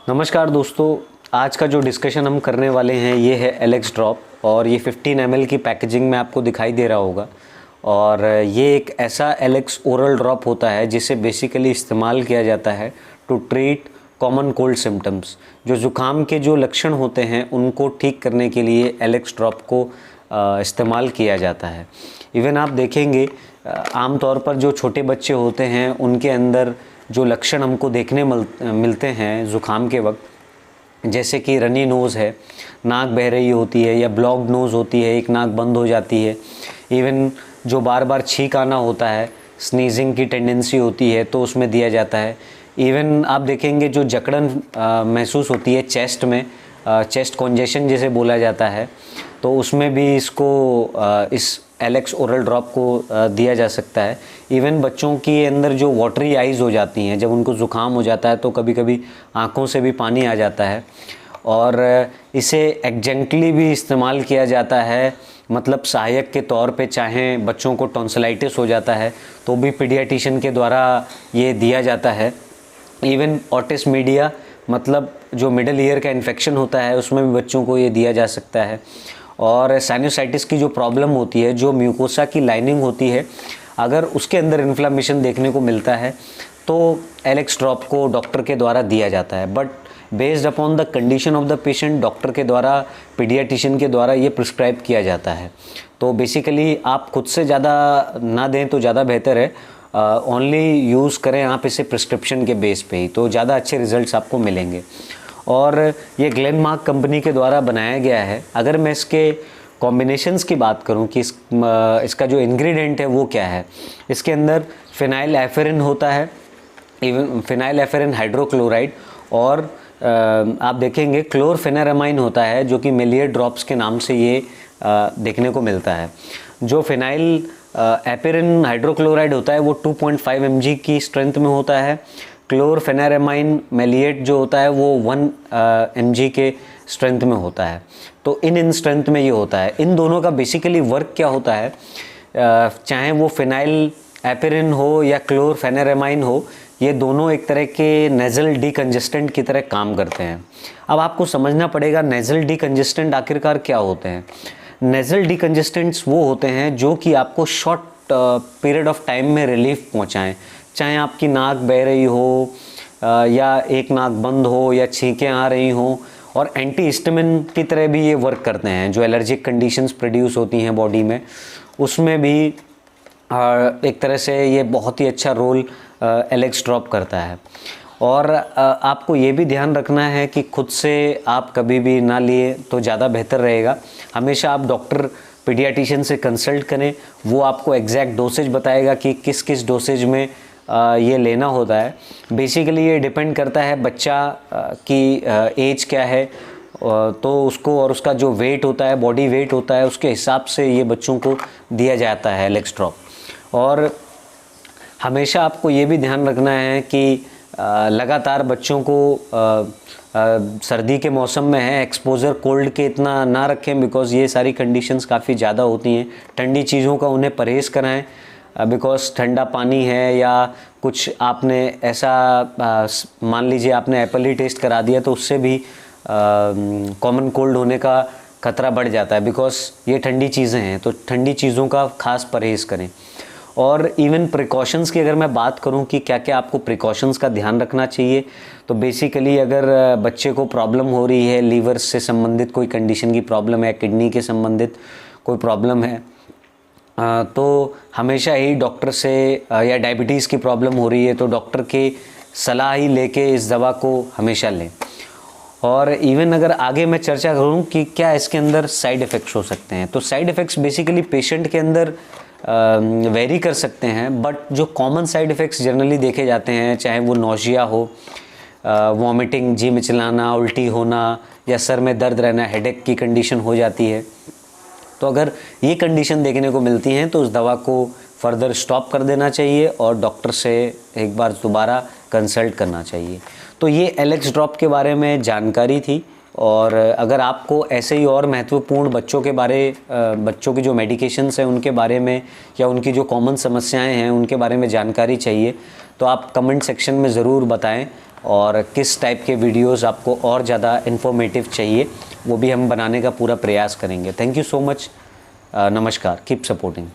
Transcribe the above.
नमस्कार दोस्तों, आज का जो डिस्कशन हम करने वाले हैं ये है एलेक्स ड्रॉप और ये 15 ml की पैकेजिंग में आपको दिखाई दे रहा होगा। और ये एक ऐसा एलेक्स ओरल ड्रॉप होता है जिसे बेसिकली इस्तेमाल किया जाता है to treat common cold symptoms. जो ज़ुकाम के जो लक्षण होते हैं उनको ठीक करने के लिए एलेक्स ड्रॉप को इस्तेमाल किया जाता है। इवन आप देखेंगे आमतौर पर जो छोटे बच्चे होते हैं उनके अंदर जो लक्षण हमको देखने मिलते हैं ज़ुकाम के वक्त, जैसे कि रनी नोज़ है, नाक बह रही होती है या ब्लॉक्ड नोज़ होती है, एक नाक बंद हो जाती है। इवन जो बार बार छींक आना होता है, स्नीजिंग की टेंडेंसी होती है तो उसमें दिया जाता है। इवन आप देखेंगे जो जकड़न महसूस होती है चेस्ट में, चेस्ट कॉन्जेशन जिसे बोला जाता है, तो उसमें भी इसको इस एलेक्स ओरल ड्रॉप को दिया जा सकता है। इवन बच्चों के अंदर जो वाटरी आइज़ हो जाती हैं, जब उनको ज़ुकाम हो जाता है तो कभी कभी आँखों से भी पानी आ जाता है, और इसे एडजंक्टली भी इस्तेमाल किया जाता है, मतलब सहायक के तौर पे। चाहे बच्चों को टॉन्सिलाइटिस हो जाता है तो भी पीडियाट्रिशियन के द्वारा ये दिया जाता है। इवन ऑटिस मीडिया, मतलब जो मिडल ईयर का इन्फेक्शन होता है उसमें भी बच्चों को ये दिया जा सकता है। और साइनोसाइटिस की जो प्रॉब्लम होती है, जो म्यूकोसा की लाइनिंग होती है, अगर उसके अंदर इन्फ्लामेशन देखने को मिलता है तो एलेक्स ड्रॉप को डॉक्टर के द्वारा दिया जाता है। But based upon the condition of the patient, doctor के द्वारा, पीडियाट्रिशियन के द्वारा ये प्रिस्क्राइब किया जाता है। तो बेसिकली आप खुद से ज़्यादा ना दें तो ज़्यादा बेहतर है। ओनली यूज़ करें आप इसे प्रिस्क्रिप्शन के बेस पे ही, तो ज़्यादा अच्छे रिजल्ट्स आपको मिलेंगे। और ये ग्लेनमार्क कंपनी के द्वारा बनाया गया है। अगर मैं इसके कॉम्बिनेशंस की बात करूं कि इसका जो इंग्रेडिएंट है वो क्या है, इसके अंदर फिनाइल एफेरिन होता है, इवन फिनाइल एफेरिन हाइड्रोक्लोराइड, और आप देखेंगे क्लोरफेनारामाइन होता है, जो कि मेलिएट ड्रॉप्स के नाम से ये देखने को मिलता है। जो फिनाइल एफेरिन हाइड्रोक्लोराइड होता है वो 2.5 mg की स्ट्रेंथ में होता है। क्लोरफेनारामाइन मेलिएट जो होता है वो 1 mg के स्ट्रेंथ में होता है। तो इन स्ट्रेंथ में ये होता है। इन दोनों का बेसिकली वर्क क्या होता है, चाहे वो फिनाइल एपिरिन हो या क्लोरफेनारामाइन हो, ये दोनों एक तरह के नेज़ल डीकंजेस्टेंट की तरह काम करते हैं। अब आपको समझना पड़ेगा नेज़ल डीकंजेस्टेंट आखिरकार क्या होते हैं। नेज़ल डीकंजेस्टेंट्स वो होते हैं जो कि आपको शॉर्ट पीरियड ऑफ टाइम में रिलीफ पहुंचाएं, चाहे आपकी नाक बह रही हो या एक नाक बंद हो या छींकें आ रही हों। और एंटी हिस्टामिन की तरह भी ये वर्क करते हैं। जो एलर्जिक कंडीशंस प्रोड्यूस होती हैं बॉडी में, उसमें भी एक तरह से ये बहुत ही अच्छा रोल एलेक्स ड्रॉप करता है। और आपको ये भी ध्यान रखना है कि खुद से आप कभी भी ना लिए तो ज़्यादा बेहतर रहेगा। हमेशा आप डॉक्टर, पीडियाट्रिशियन से कंसल्ट करें, वो आपको एग्जैक्ट डोसेज बताएगा कि किस किस डोसेज में ये लेना होता है। बेसिकली ये डिपेंड करता है बच्चा की एज क्या है, तो उसको और उसका जो वेट होता है, बॉडी वेट होता है, उसके हिसाब से ये बच्चों को दिया जाता है एलेक्स ड्रॉप। और हमेशा आपको ये भी ध्यान रखना है कि लगातार बच्चों को सर्दी के मौसम में है, एक्सपोज़र कोल्ड के इतना ना रखें, बिकॉज़ ये सारी कंडीशंस काफ़ी ज़्यादा होती हैं। ठंडी चीज़ों का उन्हें परहेज़ कराएं, बिकॉज़ ठंडा पानी है या कुछ आपने ऐसा मान लीजिए आपने एप्पल ही टेस्ट करा दिया तो उससे भी कॉमन कोल्ड होने का खतरा बढ़ जाता है, बिकॉज़ ये ठंडी चीज़ें हैं। तो ठंडी चीज़ों का ख़ास परहेज़ करें। और इवन प्रिकॉशंस की अगर मैं बात करूं कि क्या क्या आपको प्रिकॉशंस का ध्यान रखना चाहिए, तो बेसिकली अगर बच्चे को प्रॉब्लम हो रही है, लीवर से संबंधित कोई कंडीशन की प्रॉब्लम है, किडनी के संबंधित कोई प्रॉब्लम है, तो हमेशा ही डॉक्टर से, या डायबिटीज़ की प्रॉब्लम हो रही है तो डॉक्टर की सलाह ही लेके इस दवा को हमेशा लें। और इवन अगर आगे मैं चर्चा करूं कि क्या इसके अंदर साइड इफ़ेक्ट्स हो सकते हैं, तो साइड इफ़ेक्ट्स बेसिकली पेशेंट के अंदर वेरी कर सकते हैं। बट जो कॉमन साइड इफ़ेक्ट्स जनरली देखे जाते हैं, चाहे वो नौशिया हो, वॉमिटिंग, जी मिचलाना, उल्टी होना, या सर में दर्द रहना, हेडेक की कंडीशन हो जाती है, तो अगर ये कंडीशन देखने को मिलती हैं तो उस दवा को फर्दर स्टॉप कर देना चाहिए और डॉक्टर से एक बार दोबारा कंसल्ट करना चाहिए। तो ये एलेक्स ड्रॉप के बारे में जानकारी थी। और अगर आपको ऐसे ही और महत्वपूर्ण बच्चों की जो मेडिकेशंस हैं उनके बारे में, या उनकी जो कॉमन समस्याएं हैं उनके बारे में जानकारी चाहिए, तो आप कमेंट सेक्शन में ज़रूर बताएं। और किस टाइप के वीडियोस आपको और ज़्यादा इन्फॉर्मेटिव चाहिए वो भी हम बनाने का पूरा प्रयास करेंगे। Thank you so much. नमस्कार, कीप सपोर्टिंग।